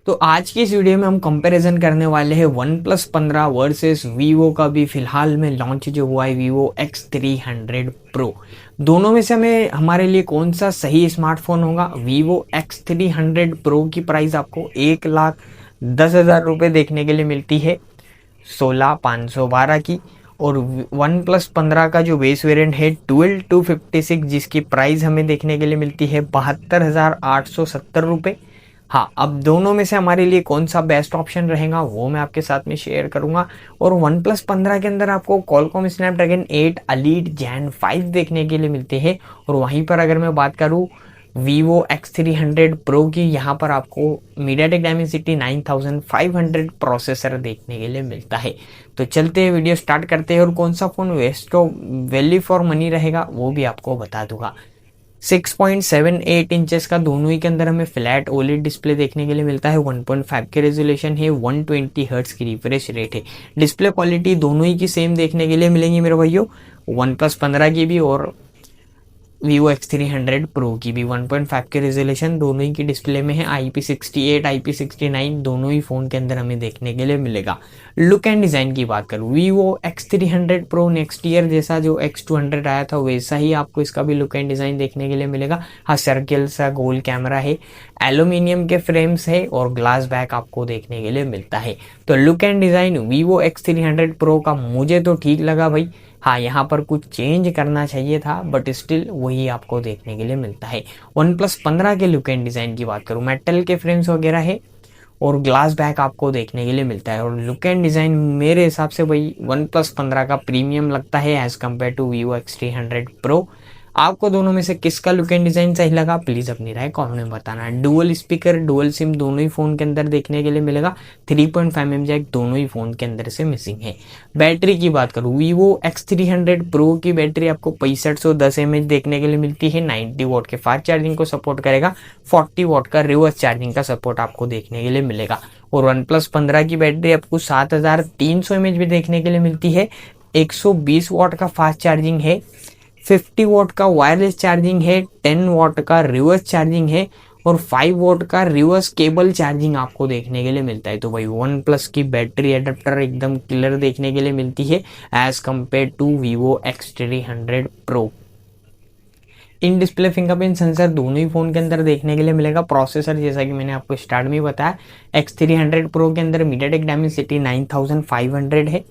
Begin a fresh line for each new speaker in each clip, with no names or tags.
तो आज की इस वीडियो में हम कंपैरिजन करने वाले हैं वन प्लस 15 वर्सेस वीवो का भी फिलहाल में लॉन्च जो हुआ है वीवो X300 प्रो। दोनों में से हमें हमारे लिए कौन सा सही स्मार्टफोन होगा। वीवो X300 प्रो की प्राइस आपको 1,10,000 रुपये देखने के लिए मिलती है 16,512 की। और वन प्लस 15 का जो बेस वेरिएंट है 12256 जिसकी प्राइस हमें देखने के लिए मिलती है 72,870 रुपये। हाँ, अब दोनों में से हमारे लिए कौन सा बेस्ट ऑप्शन रहेगा वो मैं आपके साथ में शेयर करूंगा। और वन प्लस 15 के अंदर आपको कॉलकॉम स्नैपड्रैगन 8 एलीट जेन 5 देखने के लिए मिलते हैं। और वहीं पर अगर मैं बात करूँ वीवो X300 प्रो की, यहाँ पर आपको मीडियाटेक डायमेंसिटी 9500 प्रोसेसर देखने के लिए मिलता है। तो चलते हैं वीडियो स्टार्ट करते हैं और कौन सा phone best of value for money रहेगा वो भी आपको बता दूंगा। 6.78 इंचेस का दोनों ही के अंदर हमें फ्लैट ओलेड डिस्प्ले देखने के लिए मिलता है। 1.5 के रेजोल्यूशन है, 120 हर्ट्ज की रिफ्रेश रेट है। डिस्प्ले क्वालिटी दोनों ही की सेम देखने के लिए मिलेंगी मेरे भाइयों, वन प्लस 15 की भी और वीवो X300 प्रो की भी। 1.5 के रेजोल्यूशन दोनों ही की डिस्प्ले में है। IP68 IP69 दोनों ही फ़ोन के अंदर हमें देखने के लिए मिलेगा। लुक एंड डिज़ाइन की बात करूँ, Vivo X300 pro next year जैसा जो X200 आया था वैसा ही आपको इसका भी लुक एंड डिज़ाइन देखने के लिए मिलेगा। हाँ, सर्किल सा गोल कैमरा है, एल्यूमिनियम के फ्रेम्स है और ग्लास बैक आपको देखने के लिए मिलता है। तो look and design Vivo X300 pro का मुझे तो ठीक लगा भाई। हाँ, यहाँ पर कुछ चेंज करना चाहिए था बट स्टिल वही आपको देखने के लिए मिलता है। वन प्लस 15 के लुक एंड डिज़ाइन की बात करूँ, मेटल के फ्रेम्स वगैरह है और ग्लास बैक आपको देखने के लिए मिलता है। और लुक एंड डिज़ाइन मेरे हिसाब से भाई वन प्लस 15 का प्रीमियम लगता है as compare to Vivo X300 pro. आपको दोनों में से किसका लुक एंड डिज़ाइन सही लगा प्लीज़ अपनी राय कमेंट में बताना। डुअल स्पीकर डुअल सिम दोनों ही फ़ोन के अंदर देखने के लिए मिलेगा। 3.5mm जैक दोनों ही फ़ोन के अंदर से मिसिंग है। बैटरी की बात करूँ, वीवो X300 प्रो की बैटरी आपको 6510 mAh देखने के लिए मिलती है। 90 वॉट के फास्ट चार्जिंग को सपोर्ट करेगा, 40 वॉट का रिवर्स चार्जिंग का सपोर्ट आपको देखने के लिए मिलेगा। और वन प्लस 15 की बैटरी आपको 7300 mAh भी देखने के लिए मिलती है। 120 वॉट का फास्ट चार्जिंग है, 50 वॉट का वायरलेस चार्जिंग है, 10 वॉट का रिवर्स चार्जिंग है और 5 वॉट का रिवर्स केबल चार्जिंग आपको देखने के लिए मिलता है। तो भाई वन प्लस की बैटरी एडेप्टर एकदम क्लियर देखने के लिए मिलती है as compare to Vivo X300 pro. In display fingerprint sensor दोनों ही फ़ोन के अंदर देखने के लिए मिलेगा। प्रोसेसर जैसा कि मैंने आपको स्टार्ट में बताया, X300 प्रो के अंदर मीडियाटेक डायमेंसिटी 9500 है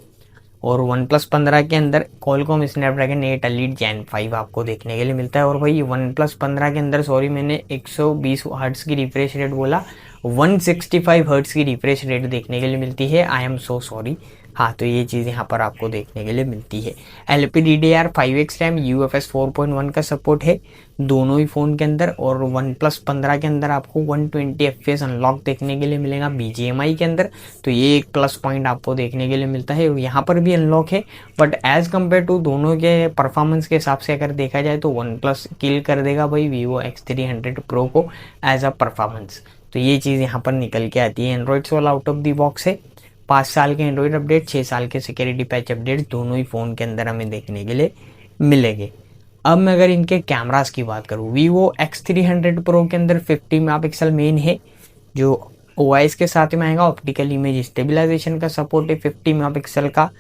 और वन प्लस 15 के अंदर कॉलकॉम स्नैपड्रैगन 8 एलीट जेन 5 आपको देखने के लिए मिलता है। और भाई वन प्लस 15 के अंदर सॉरी मैंने 120 हर्ट्ज़ की रिफ्रेश रेट बोला, 165 हर्ट्ज़ की रिफ्रेश रेट देखने के लिए मिलती है। I am so sorry. हाँ, तो ये चीज़ यहाँ पर आपको देखने के लिए मिलती है। LPDDR5X रैम UFS 4.1 का सपोर्ट है दोनों ही फ़ोन के अंदर। और वन प्लस 15 के अंदर आपको 120 FPS अनलॉक देखने के लिए मिलेगा BGMI के अंदर। तो ये एक प्लस पॉइंट आपको देखने के लिए मिलता है। यहाँ पर भी अनलॉक है बट एज़ कम्पेयर टू दोनों के परफॉर्मेंस के हिसाब से अगर देखा जाए तो वन प्लस किल कर देगा भाई वीवो X300 प्रो को एज अ परफॉर्मेंस। तो ये चीज़ यहाँ पर निकल के आती है। Android 16 out of the box है। 5 साल के एंड्रॉइड अपडेट, 6 साल के सिक्योरिटी पैच अपडेट दोनों ही फ़ोन के अंदर हमें देखने के लिए मिलेंगे। अब मैं अगर इनके कैमरास की बात करूँ, वीवो X300 प्रो के अंदर 50 मेगापिक्सल मेन है जो OIS के साथ में आएगा। ऑप्टिकल इमेज स्टेबलाइजेशन का सपोर्ट है। 50 मेगापिक्सल का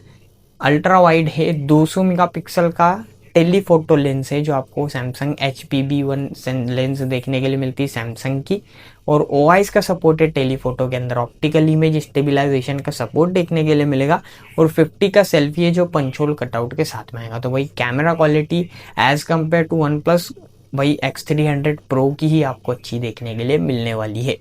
अल्ट्रा वाइड है। 200 मेगापिक्सल का टेलीफोटो लेंस है जो आपको सैमसंग HPB1 लेंस देखने के लिए मिलती है सैमसंग की। और OIS का सपोर्ट है टेलीफोटो के अंदर। ऑप्टिकल इमेज स्टेबलाइजेशन का सपोर्ट देखने के लिए मिलेगा। और 50 का सेल्फी है जो पंच होल कटआउट के साथ में आएगा। तो भाई camera quality as compare to OnePlus भाई X300 प्रो की ही आपको अच्छी देखने के लिए मिलने वाली है।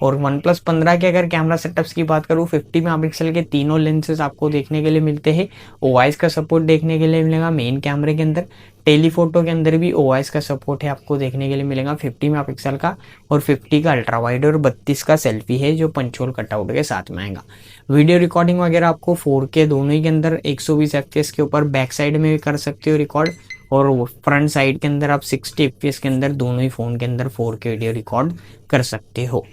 और वन प्लस 15 के अगर कैमरा सेटअप्स की बात करूँ, 50 मेगापिक्सल के तीनों लेंसेज आपको देखने के लिए मिलते हैं। OIS का सपोर्ट देखने के लिए मिलेगा मेन कैमरे के अंदर। टेलीफोटो के अंदर भी OIS का सपोर्ट है आपको देखने के लिए मिलेगा 50 मेगापिक्सल का। और 50 का अल्ट्रा वाइड और 32 का सेल्फी है जो पंच होल कटआउट के साथ में आएगा। वीडियो रिकॉर्डिंग वगैरह आपको 4K दोनों ही के अंदर 120 FPS के ऊपर बैक साइड में भी कर सकते हो रिकॉर्ड। और फ्रंट साइड के अंदर आप 60 FPS के अंदर दोनों ही फ़ोन के अंदर 4K वीडियो रिकॉर्ड कर सकते हो।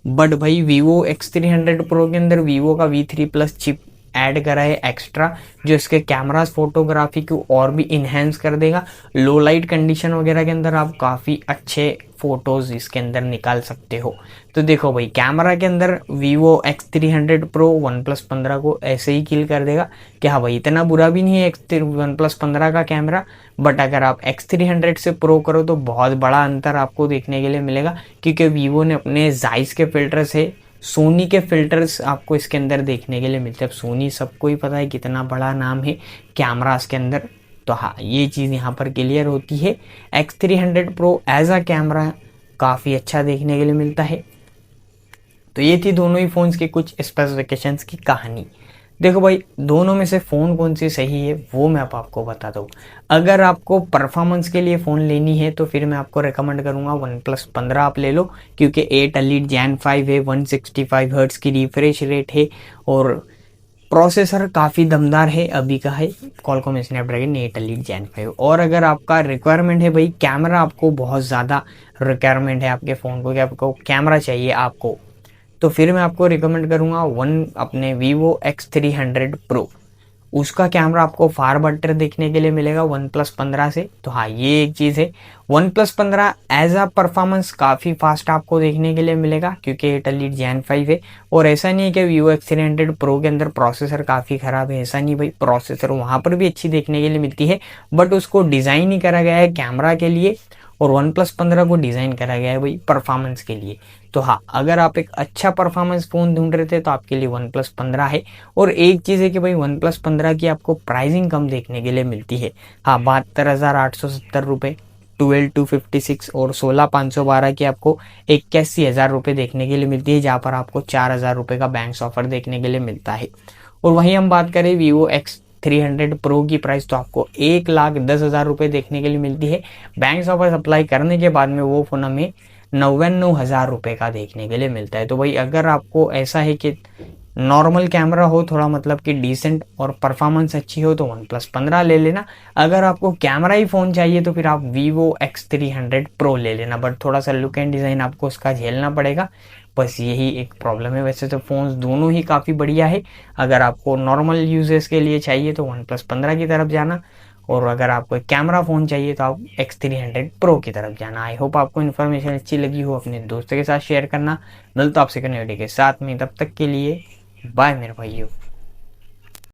बट भाई वीवो X300 प्रो के अंदर वीवो का V3+ चिप ऐड करा है एक्स्ट्रा जो इसके कैमरास फोटोग्राफी को और भी इन्हेंस कर देगा। लो लाइट कंडीशन वगैरह के अंदर आप काफ़ी अच्छे फ़ोटोज़ इसके अंदर निकाल सकते हो। तो देखो भाई, कैमरा के अंदर Vivo X300 Pro OnePlus 15 को ऐसे ही किल कर देगा कि हाँ भाई, इतना बुरा भी नहीं है OnePlus 15 का कैमरा। बट अगर आप X300 से प्रो करो तो बहुत बड़ा अंतर आपको देखने के लिए मिलेगा, क्योंकि Vivo ने अपने जाइस के फ़िल्टर से सोनी के फ़िल्टर्स आपको इसके अंदर देखने के लिए मिलते हैं। अब सोनी सबको ही पता है कितना बड़ा नाम है कैमरास के अंदर। तो हाँ, ये चीज़ यहाँ पर क्लियर होती है। X300 Pro as a camera काफ़ी अच्छा देखने के लिए मिलता है। तो ये थी दोनों ही फ़ोन्स के कुछ स्पेसिफिकेशंस की कहानी। देखो भाई, दोनों में से फ़ोन कौन सी सही है वो मैं अब आपको बताता हूँ। अगर आपको परफॉर्मेंस के लिए फ़ोन लेनी है तो फिर मैं आपको रेकमेंड करूँगा OnePlus 15 आप ले लो, क्योंकि 8 Elite Gen 5 है, 165 हर्ट्ज़ की रिफ्रेश रेट है और प्रोसेसर काफ़ी दमदार है, अभी का है Qualcomm Snapdragon 8 Elite Gen 5। और अगर आपका रिक्वायरमेंट है भाई कैमरा, आपको बहुत ज़्यादा रिक्वायरमेंट है आपके फ़ोन को कि आपको कैमरा चाहिए आपको, तो फिर मैं आपको रिकमेंड करूँगा अपने Vivo X300 Pro। उसका कैमरा आपको फार बेटर देखने के लिए मिलेगा OnePlus 15 से। तो हाँ, ये एक चीज़ है। OnePlus 15 एज अ परफॉर्मेंस काफ़ी फास्ट आपको देखने के लिए मिलेगा, क्योंकि 8 Elite Gen 5 है। और ऐसा नहीं है कि Vivo X300 Pro के अंदर प्रोसेसर काफ़ी ख़राब है, ऐसा नहीं भाई, प्रोसेसर वहाँ पर भी अच्छी देखने के लिए मिलती है, बट उसको डिज़ाइन ही करा गया है कैमरा के लिए, और OnePlus 15 को डिज़ाइन करा गया है भाई परफॉर्मेंस के लिए। तो हाँ, अगर आप एक अच्छा परफॉर्मेंस फ़ोन ढूंढ रहे थे तो आपके लिए OnePlus 15 है। और एक चीज़ है कि भाई OnePlus 15 की आपको प्राइसिंग कम देखने के लिए मिलती है। हाँ, 72,870 रुपये, 12,256 और 16,512 की आपको 81,000 रुपये देखने के लिए मिलती है, जहाँ पर आपको 4,000 रुपये का बैंक्स ऑफर देखने के लिए मिलता है। और वहीं हम बात करें Vivo X300 Pro की प्राइस, तो आपको 1,10,000 रुपये देखने के लिए मिलती है। बैंक्स ऑफर अप्लाई करने के बाद में वो फ़ोन हमें 99,000 रुपये का देखने के लिए मिलता है। तो भाई, अगर आपको ऐसा है कि नॉर्मल कैमरा हो थोड़ा, मतलब कि डिसेंट और परफॉर्मेंस अच्छी हो, तो OnePlus 15 ले लेना। अगर आपको कैमरा ही फ़ोन चाहिए तो फिर आप Vivo X300 Pro ले लेना, बट थोड़ा सा लुक एंड डिज़ाइन आपको उसका झेलना पड़ेगा, बस यही एक प्रॉब्लम है। वैसे तो फ़ोन्स दोनों ही काफ़ी बढ़िया है। अगर आपको नॉर्मल यूजेस के लिए चाहिए तो OnePlus 15 की तरफ जाना, और अगर आपको एक कैमरा फ़ोन चाहिए तो आप X300 Pro की तरफ जाना। आई होप आपको इन्फॉर्मेशन अच्छी लगी हो, अपने दोस्तों के साथ शेयर करना। मिलता आपसे कनेक्ट के साथ में, तब तक के लिए बाय मेरे भाइयों।